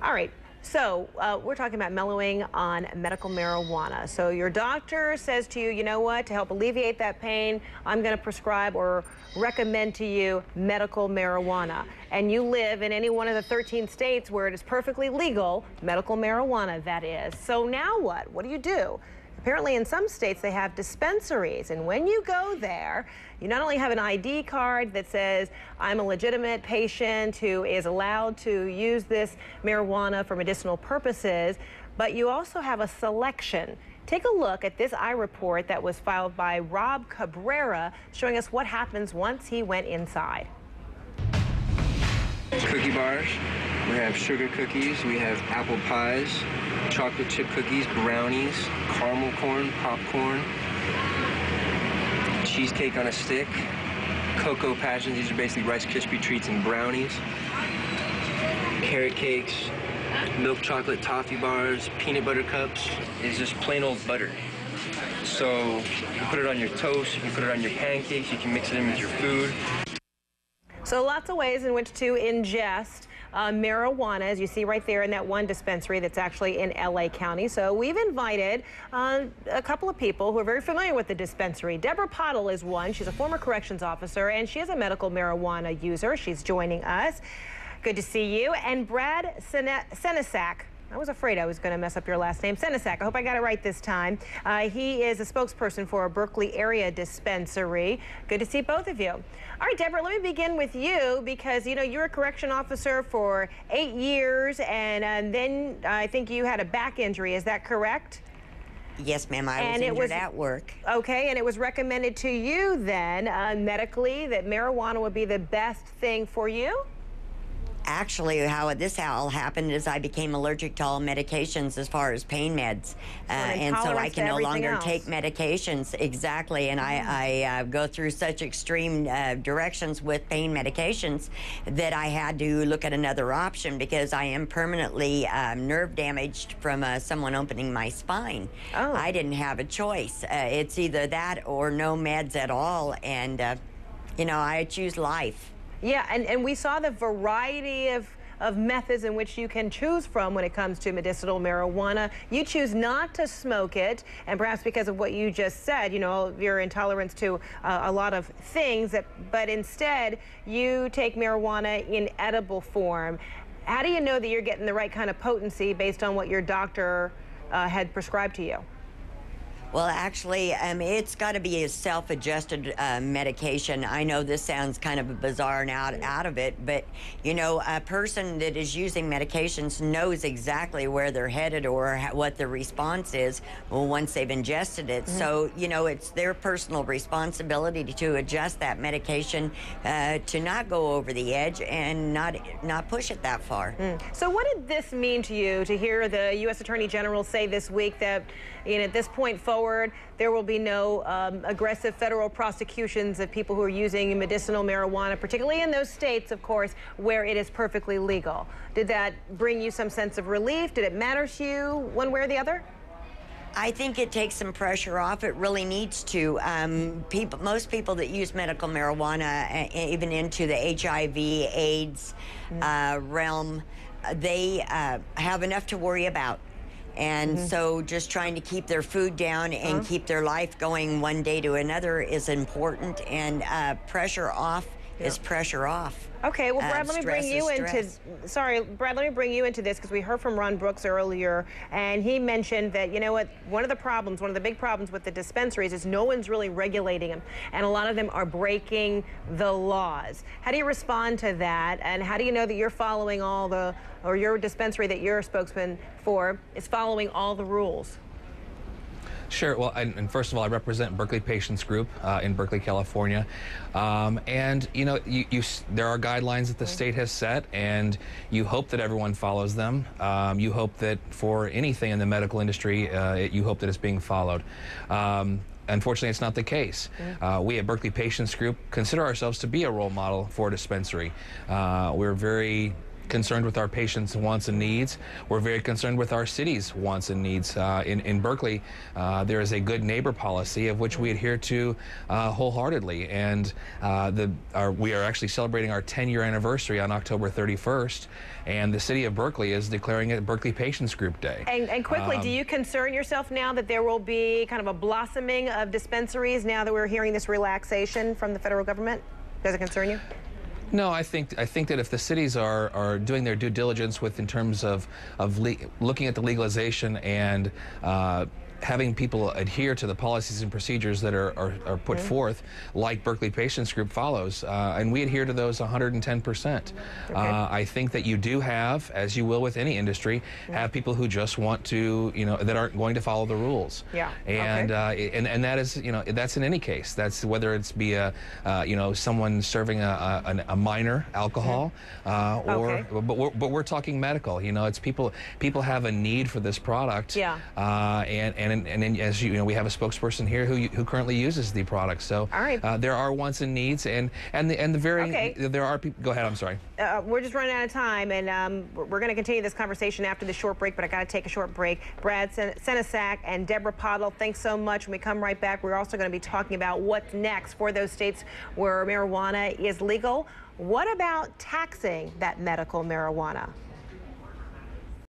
All right. So we're talking about mellowing on medical marijuana. So your doctor says to you, you know what, to help alleviate that pain, I'm going to prescribe or recommend to you medical marijuana. And you live in any one of the 13 states where it is perfectly legal, medical marijuana, that is. So now what? What do you do? Apparently in some states they have dispensaries, and when you go there, you not only have an ID card that says I'm a legitimate patient who is allowed to use this marijuana for medicinal purposes, but you also have a selection. Take a look at this iReport that was filed by Rob Cabrera, showing us what happens once he went inside. Cookie bars, we have sugar cookies, we have apple pies, chocolate chip cookies, brownies, caramel corn, popcorn, cheesecake on a stick, cocoa passions, these are basically Rice Krispie treats and brownies, carrot cakes, milk chocolate toffee bars, peanut butter cups. It's just plain old butter. So you can put it on your toast, you can put it on your pancakes, you can mix it in with your food. So lots of ways in which to ingest marijuana, as you see right there in that one dispensary that's actually in LA County. So we've invited a couple of people who are very familiar with the dispensary. Deborah Pottle is one. She's a former corrections officer, and she is a medical marijuana user. She's joining us. Good to see you. And Brad Senesak. I was afraid I was going to mess up your last name. Senesak. I hope I got it right this time. He is a spokesperson for a Berkeley area dispensary. Good to see both of you. All right, Deborah, let me begin with you because, you know, you're a correction officer for 8 years, and then I think you had a back injury. Is that correct? Yes, ma'am. I was injured at work. Okay, and it was recommended to you then medically that marijuana would be the best thing for you? Actually, how this all happened is I became allergic to all medications as far as pain meds. And so I can no longer take medications. Exactly. And I go through such extreme directions with pain medications that I had to look at another option because I am permanently nerve damaged from someone opening my spine. Oh. I didn't have a choice. It's either that or no meds at all. And, you know, I choose life. Yeah, and we saw the variety of methods in which you can choose from when it comes to medicinal marijuana. You choose not to smoke it, and perhaps because of what you just said, you know, your intolerance to a lot of things, but instead you take marijuana in edible form. How do you know that you're getting the right kind of potency based on what your doctor had prescribed to you? Well, actually, it's got to be a self-adjusted medication. I know this sounds kind of bizarre and out of it, but, you know, a person that is using medications knows exactly where they're headed or what the response is once they've ingested it. Mm-hmm. So, you know, it's their personal responsibility to adjust that medication to not go over the edge and not push it that far. Mm. So what did this mean to you to hear the U.S. Attorney General say this week that, you know, at this point forward, there will be no aggressive federal prosecutions of people who are using medicinal marijuana, particularly in those states, of course, where it is perfectly legal? Did that bring you some sense of relief? Did it matter to you one way or the other? I think it takes some pressure off. It really needs to. Most people that use medical marijuana, even into the HIV, AIDS realm, they have enough to worry about. And so just trying to keep their food down and keep their life going one day to another is important, and pressure off is pressure off. Okay, well, Brad, let me bring you into, Brad, let me bring you into this because we heard from Ron Brooks earlier, and he mentioned that, you know what, one of the big problems with the dispensaries is no one's really regulating them, and a lot of them are breaking the laws. How do you respond to that, and how do you know that you're following all the, or your dispensary that you're a spokesman for is following all the rules? Sure. Well, and first of all, I represent Berkeley Patients Group in Berkeley, California. And, you know, there are guidelines that the state has set, and you hope that everyone follows them. You hope that for anything in the medical industry, you hope that it's being followed. Unfortunately, it's not the case. We at Berkeley Patients Group consider ourselves to be a role model for a dispensary. We're very concerned with our patients' wants and needs. We're very concerned with our city's wants and needs. In Berkeley, there is a good neighbor policy of which we adhere to wholeheartedly, and we are actually celebrating our 10-year anniversary on October 31st, and the city of Berkeley is declaring it Berkeley Patients Group Day. And quickly, do you concern yourself now that there will be kind of a blossoming of dispensaries now that we're hearing this relaxation from the federal government? Does it concern you? No, I think that if the cities are doing their due diligence in terms of looking at the legalization and having people adhere to the policies and procedures that are put forth, like Berkeley Patients Group follows, and we adhere to those 110%. Okay. I think that you do have, as you will with any industry, have people who just want to, that aren't going to follow the rules. Yeah. And and that is, that's in any case. That's whether it's be someone serving a minor alcohol, but we're talking medical. It's people have a need for this product. Yeah. And then, as we have a spokesperson here who currently uses the product. So there are wants and needs, and there are people. Go ahead. I'm sorry. We're just running out of time, and we're going to continue this conversation after the short break. But I got to take a short break. Brad Senesac and Deborah Pottle, thanks so much. When we come right back, we're also going to be talking about what's next for those states where marijuana is legal. What about taxing that medical marijuana?